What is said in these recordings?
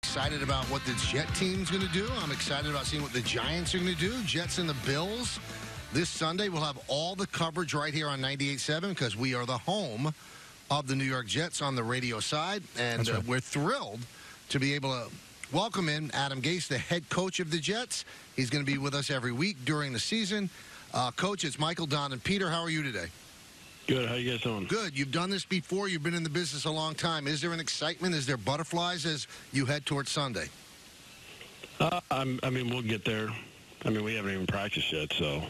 excited about what the Jet team's going to do. I'm excited about seeing what the Giants are going to do. Jets and the Bills. This Sunday, we'll have all the coverage right here on 98.7 because we are the home of the New York Jets on the radio side. And Right. We're thrilled to be able to welcome in Adam Gase, the head coach of the Jets. He's going to be with us every week during the season. Coach, it's Michael, Don, and Peter. How are you today? Good. How you guys doing? Good. You've done this before. You've been in the business a long time. Is there an excitement? Is there butterflies as you head towards Sunday? We'll get there. We haven't even practiced yet, so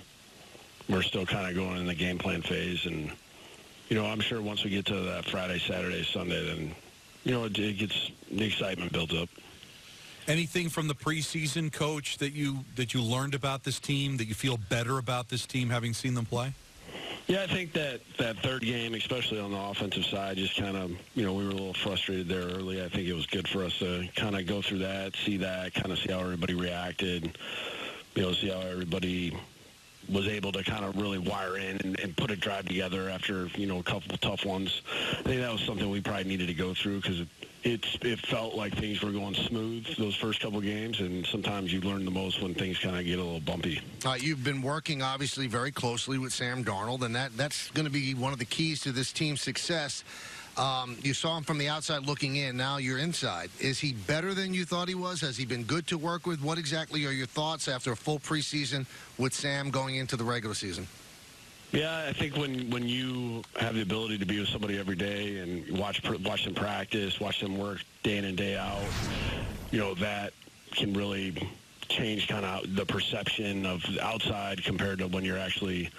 we're still kind of going in the game plan phase. And, I'm sure once we get to that Friday, Saturday, Sunday, then, it gets the excitement built up. Anything from the preseason, Coach, that you learned about this team, that you feel better about this team having seen them play? Yeah, I think that third game, especially on the offensive side, just kind of, we were a little frustrated there early. I think it was good for us to kind of go through that, kind of see how everybody reacted, see how everybody was able to kind of really wire in and put a drive together after, a couple of tough ones. I think that was something we probably needed to go through because it felt like things were going smooth those first couple of games, and sometimes you learn the most when things kind of get a little bumpy. You've been working, obviously, very closely with Sam Darnold, and that's going to be one of the keys to this team's success. You saw him from the outside looking in. Now you're inside. Is he better than you thought he was? Has he been good to work with? What exactly are your thoughts after a full preseason with Sam going into the regular season? Yeah, I think when you have the ability to be with somebody every day and watch them practice, watch them work day in and day out, that can really change kind of the perception of the outside compared to when you're actually,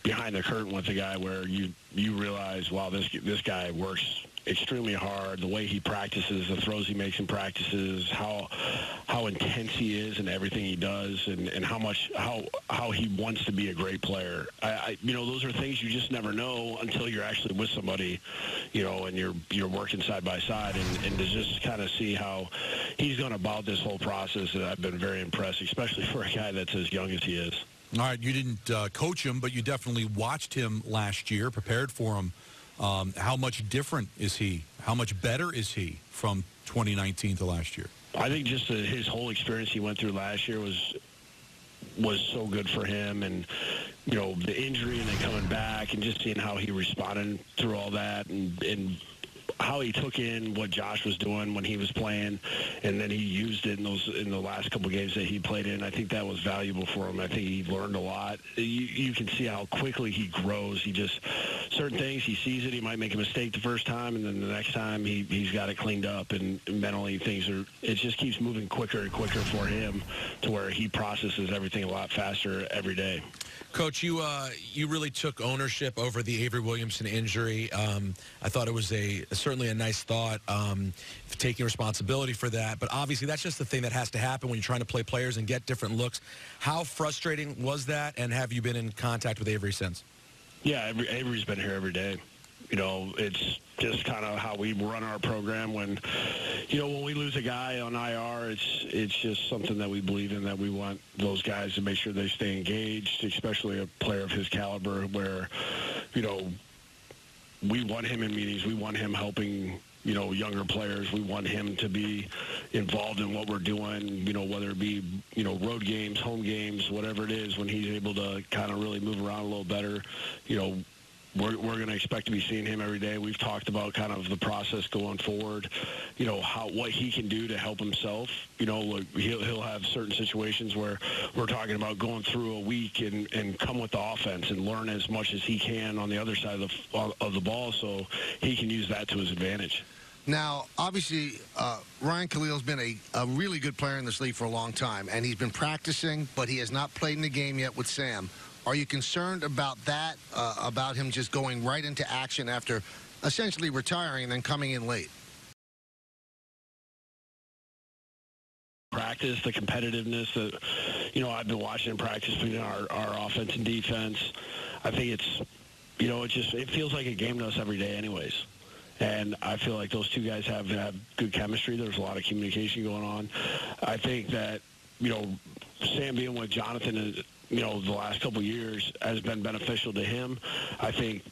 behind the curtain with the guy where you realize, wow, this guy works extremely hard. The way he practices, the throws he makes in practices, how intense he is in everything he does, and how he wants to be a great player. Those are things you just never know until you're actually with somebody, and you're working side by side, and to just kind of see how he's gone about this whole process. I've been very impressed, especially for a guy that's as young as he is. All right, you didn't coach him, but you definitely watched him last year, prepared for him. How much different is he? How much better is he from 2019 to last year? I think just his whole experience he went through last year was so good for him, and the injury and then coming back and just seeing how he responded through all that, and how he took in what Josh was doing when he was playing, and then he used it in the last couple of games that he played in. I think that was valuable for him. I think he learned a lot. You can see how quickly he grows. He just, certain things, he sees it, he might make a mistake the first time, and then the next time he's got it cleaned up, and mentally it just keeps moving quicker and quicker for him to where he processes everything a lot faster every day. Coach, you really took ownership over the Avery Williamson injury. I thought it was certainly a nice thought, taking responsibility for that. But obviously, that's just the thing that has to happen when you're trying to play players and get different looks. How frustrating was that, and have you been in contact with Avery since? Yeah, Avery's been here every day. It's just kind of how we run our program. When we lose a guy on IR, it's just something that we believe in, that we want those guys to make sure they stay engaged, especially a player of his caliber where, we want him in meetings. We want him helping, younger players. We want him to be involved in what we're doing, whether it be, road games, home games, whatever it is. When he's able to kind of really move around a little better, we're going to expect to be seeing him every day. We've talked about kind of the process going forward, what he can do to help himself. He'll have certain situations where we're talking about going through a week and come with the offense and learn as much as he can on the other side of the ball, so he can use that to his advantage. Now, obviously, Ryan Khalil's been a really good player in this league for a long time, and he's been practicing, but he has not played in the game yet with Sam. Are you concerned about that, about him just going right into action after essentially retiring and then coming in late? Practice, the competitiveness that, I've been watching in practice between our offense and defense. I think it's, it feels like a game to us every day anyways. And I feel like those two guys have good chemistry. There's a lot of communication going on. I think that, Sam being with Jonathan, the last couple of years has been beneficial to him. I think,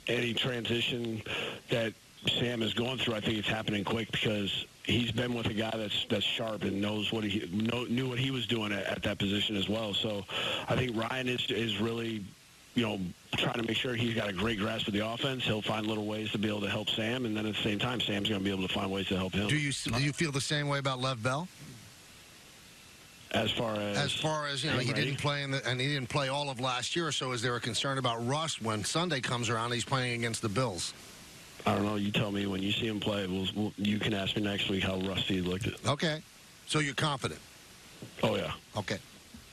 any transition that Sam is going through, I think it's happening quick because he's been with a guy that's sharp and knows what knew what he was doing at that position as well. So I think Ryan is really, trying to make sure he's got a great grasp of the offense. He'll find little ways to be able to help Sam, and then at the same time, Sam's going to be able to find ways to help him. Do you feel the same way about Lev Bell? As far as he didn't play and he didn't play all of last year. So is there a concern about rust when Sunday comes around? He's playing against the Bills. I don't know. You tell me when you see him play. You can ask me next week how rusty he looked. Okay, so you're confident. Oh yeah. Okay.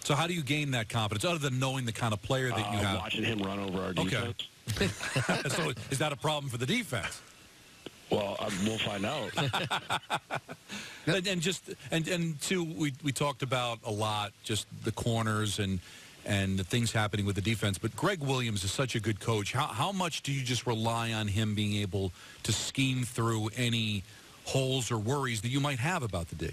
So how do you gain that confidence, other than knowing the kind of player that you have? Watching him run over our defense. Okay. So is that a problem for the defense? Well, we'll find out. And two, we talked about a lot, just the corners and the things happening with the defense. But Greg Williams is such a good coach. How much do you just rely on him being able to scheme through any holes or worries that you might have about the D?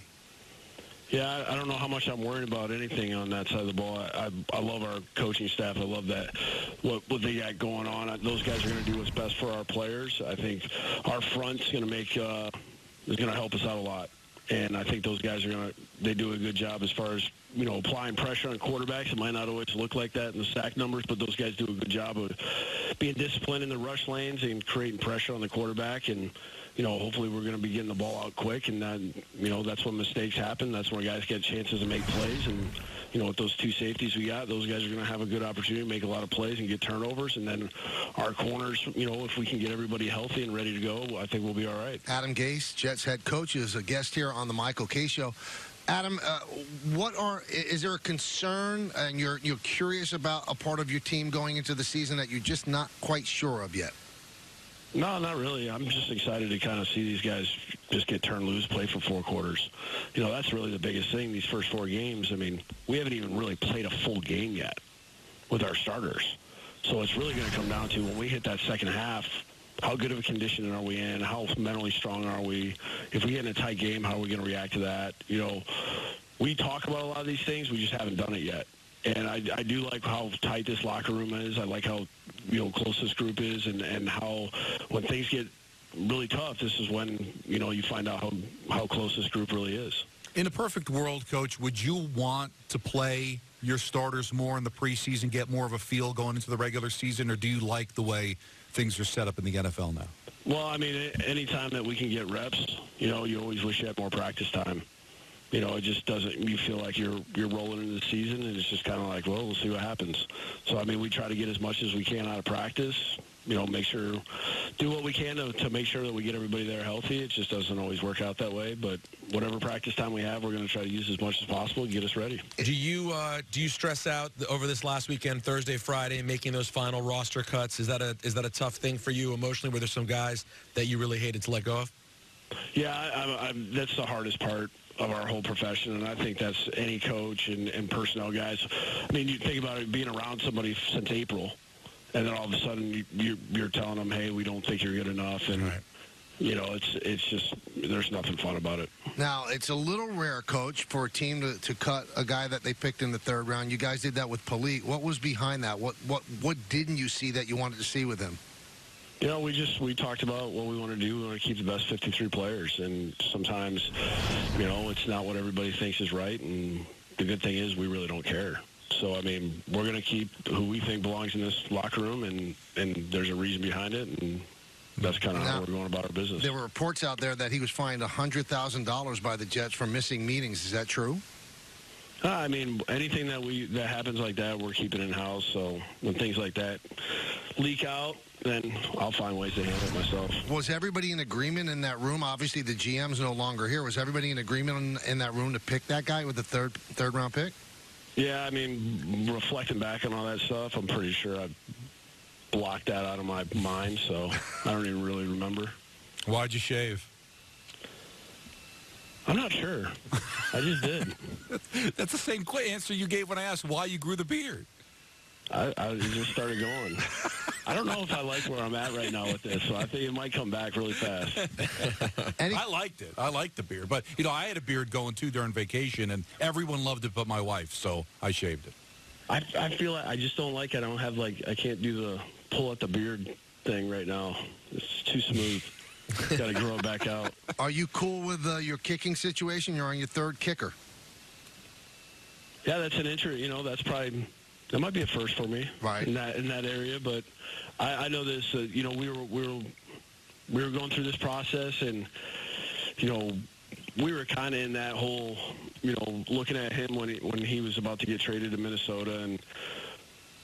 Yeah, I don't know how much I'm worried about anything on that side of the ball. I love our coaching staff. I love that what they got going on. Those guys are going to do what's best for our players. I think our front's going to is going to help us out a lot. And I think those guys they do a good job as far as, applying pressure on quarterbacks. It might not always look like that in the sack numbers, but those guys do a good job of being disciplined in the rush lanes and creating pressure on the quarterback. And, hopefully we're going to be getting the ball out quick. And then, that's when mistakes happen. That's when guys get chances to make plays. And, with those two safeties we got, those guys are going to have a good opportunity to make a lot of plays and get turnovers. And then our corners, if we can get everybody healthy and ready to go, I think we'll be all right. Adam Gase, Jets head coach, is a guest here on the Michael K. Show. Adam, is there a concern, and you're curious about a part of your team going into the season that you're just not quite sure of yet? No, not really. I'm just excited to kind of see these guys just get turned loose, play for 4 quarters. That's really the biggest thing, these first 4 games. I mean, we haven't even really played a full game yet with our starters. So it's really going to come down to when we hit that second half, how good of a condition are we in? How mentally strong are we? If we get in a tight game, how are we going to react to that? We talk about a lot of these things. We just haven't done it yet. And I do like how tight this locker room is. I like how, close this group is and how when things get really tough, this is when, you find out how close this group really is. In a perfect world, Coach, would you want to play your starters more in the preseason, get more of a feel going into the regular season, or do you like the way things are set up in the NFL now? Well, I mean, anytime that we can get reps, you always wish you had more practice time. It just doesn't, you feel like you're rolling into the season, and it's just kind of like, well, we'll see what happens. So, I mean, we try to get as much as we can out of practice, make sure, do what we can to make sure that we get everybody there healthy. It just doesn't always work out that way, but whatever practice time we have, we're going to try to use as much as possible to get us ready. Do you stress out over this last weekend, Thursday, Friday, making those final roster cuts? Is that a tough thing for you emotionally? Were there some guys that you really hated to let go of? Yeah, that's the hardest part of our whole profession, and I think that's any coach and personnel guys. I mean, you think about it, being around somebody since April, and then all of a sudden you're telling them, hey, we don't think you're good enough, and right. It's just, there's nothing fun about it. Now, it's a little rare, Coach, for a team to cut a guy that they picked in the 3rd round. You guys did that with Palit. What was behind that? What didn't you see that you wanted to see with him? We talked about what we want to do. We want to keep the best 53 players, and sometimes, it's not what everybody thinks is right, and the good thing is we really don't care. So, I mean, we're going to keep who we think belongs in this locker room, and there's a reason behind it, and that's kind of how we're going about our business. There were reports out there that he was fined $100,000 by the Jets for missing meetings. Is that true? I mean, anything that happens like that, we're keeping in-house. So when things like that leak out, then I'll find ways to handle it myself. Was everybody in agreement in that room? Obviously, the GM's no longer here. Was everybody in agreement in that room to pick that guy with the third round pick? Yeah, I mean, reflecting back on all that stuff, I'm pretty sure I blocked that out of my mind, so I don't even really remember. Why'd you shave? I'm not sure. I just did. That's the same answer you gave when I asked why you grew the beard. I just started going. I don't know if I like where I'm at right now with this, so I think it might come back really fast. I liked it. I liked the beard. But, I had a beard going, too, during vacation, and everyone loved it but my wife, so I shaved it. I feel like I just don't like it. I don't have, I can't do the pull out the beard thing right now. It's too smooth. got to grow it back out. Are you cool with your kicking situation? You're on your third kicker. Yeah, that's an entry. That might be a first for me, right, in that area. But I know this. We were going through this process, and we were kind of in that whole, looking at him when he was about to get traded to Minnesota, and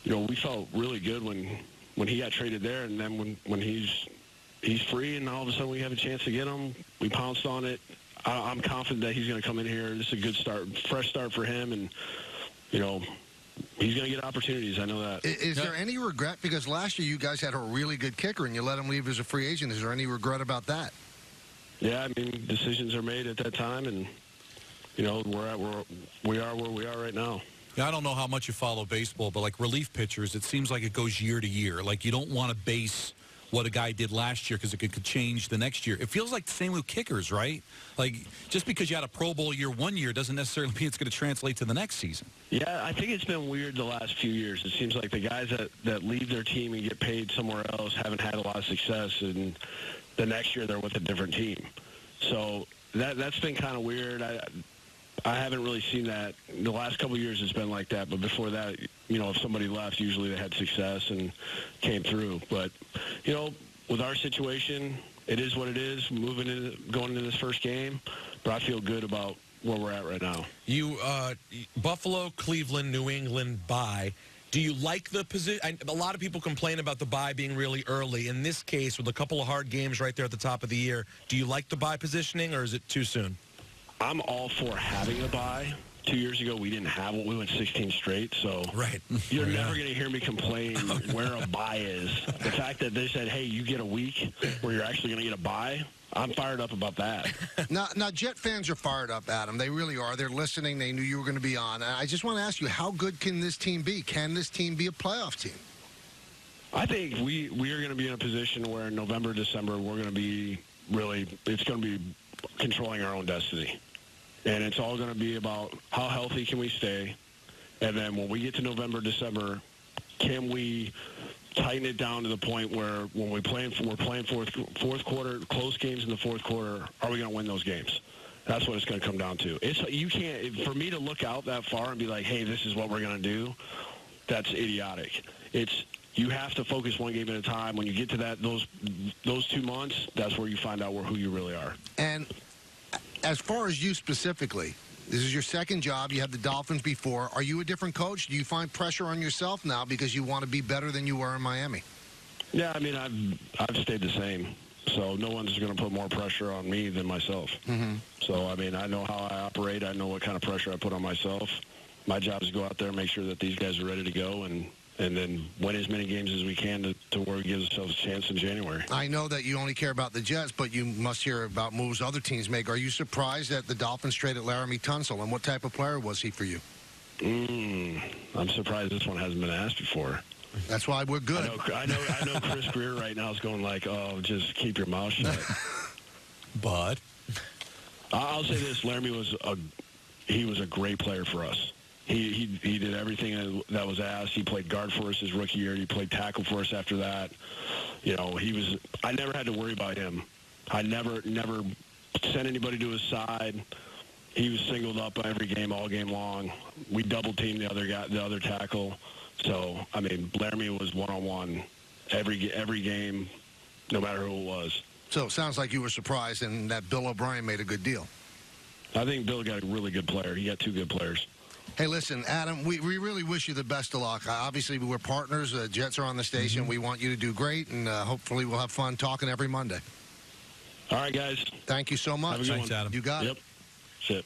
we felt really good when he got traded there, and then when he's free, and all of a sudden we have a chance to get him, we pounced on it. I'm confident that he's going to come in here. This is a good start, fresh start for him, and he's going to get opportunities. I know that. Is there any regret? Because last year you guys had a really good kicker, and you let him leave as a free agent. Is there any regret about that? Yeah, I mean, decisions are made at that time, and we are where we are right now. Yeah, I don't know how much you follow baseball, but like relief pitchers, it seems like it goes year to year. Like you don't want to base what a guy did last year because it could change the next year. It feels like the same with kickers, right? Like just because you had a Pro Bowl year one year doesn't necessarily mean it's going to translate to the next season. Yeah, I think it's been weird the last few years. It seems like the guys that leave their team and get paid somewhere else haven't had a lot of success, and the next year they're with a different team. So that's been kind of weird. I haven't really seen that. The last couple of years it's been like that, but before that, if somebody left, usually they had success and came through. But, with our situation, it is what it is, going into this first game, but I feel good about where we're at right now. You, Buffalo, Cleveland, New England bye. Do you like the position? A lot of people complain about the bye being really early. In this case, with a couple of hard games right there at the top of the year, do you like the bye positioning, or is it too soon? I'm all for having a bye. 2 years ago, we didn't have one. We went 16 straight, so right. You're never going to hear me complain where a bye is. The fact that they said, hey, you get a week where you're actually going to get a bye, I'm fired up about that. Now, Jet fans are fired up, Adam. They really are. They're listening. They knew you were going to be on. I just want to ask you, how good can this team be? Can this team be a playoff team? I think we are going to be in a position where in November, December, we're going to be it's going to be controlling our own destiny. And it's all going to be about how healthy can we stay. And then when we get to November, December, can we tighten it down to the point where when we're playing fourth quarter, close games in the fourth quarter, are we going to win those games? That's what it's going to come down to. You can't, for me to look out that far and be like, hey, this is what we're going to do, that's idiotic. You have to focus one game at a time. When you get to those 2 months, that's where you find out who you really are. And as far as you specifically, this is your second job. You had the Dolphins before. Are you a different coach? Do you find pressure on yourself now because you want to be better than you were in Miami? Yeah, I mean, I've stayed the same. So no one's going to put more pressure on me than myself. Mm-hmm. So, I mean, I know how I operate. I know what kind of pressure I put on myself. My job is to go out there and make sure that these guys are ready to go and then win as many games as we can to where we give ourselves a chance in January. I know that you only care about the Jets, but you must hear about moves other teams make. Are you surprised that the Dolphins traded Laramie Tunsil, and what type of player was he for you? I'm surprised this one hasn't been asked before. That's why we're good. I know Chris Greer right now is going like, oh, just keep your mouth shut. But I'll say this, Laramie was a great player for us. He did everything that was asked. He played guard for us his rookie year. He played tackle for us after that. I never had to worry about him. I never sent anybody to his side. He was singled up every game, all game long. We double-teamed the other tackle. So, I mean, Laramie was one-on-one every game, no matter who it was. So it sounds like you were surprised and that Bill O'Brien made a good deal. I think Bill got a really good player. He got two good players. Hey, listen, Adam, we really wish you the best of luck. Obviously, we're partners. Jets are on the station. Mm-hmm. We want you to do great, and hopefully we'll have fun talking every Monday. All right, guys. Thank you so much. Have a good one. Adam. You got it. Yep. That's it.